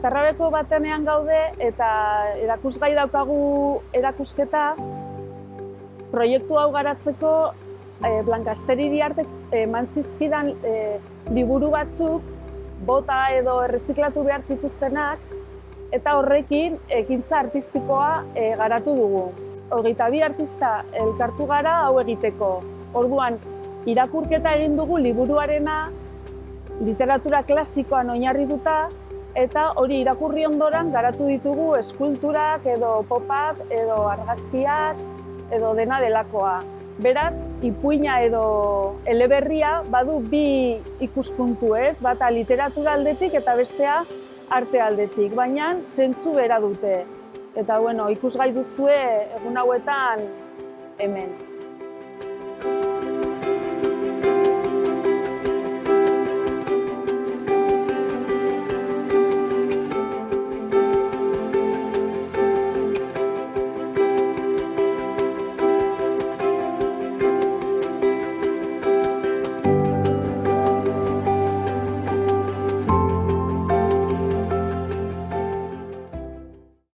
Atarrabeko batenean gaude eta erakusgai daukagu erakusketa proiektu hau garatzeko Blankasteri Iriartek eman zizkidan liburu batzuk bota edo erreziklatu behar zituztenak eta horrekin ekintza artistikoa garatu dugu. 22 artista elkartu gara hau egiteko. Orduan, irakurketa egin dugu liburuarena literatura klasikoan oinarrituta eta hori irakurri ondoren garatu ditugu eskulturak edo popak edo argazkiak edo dena delakoa. Beraz, ipuina edo eleberria badu bi ikuspuntu ez, bata literatura aldetik eta bestea arte aldetik, baina zentzu bera dute. Eta ikusgai duzue egun hauetan hemen.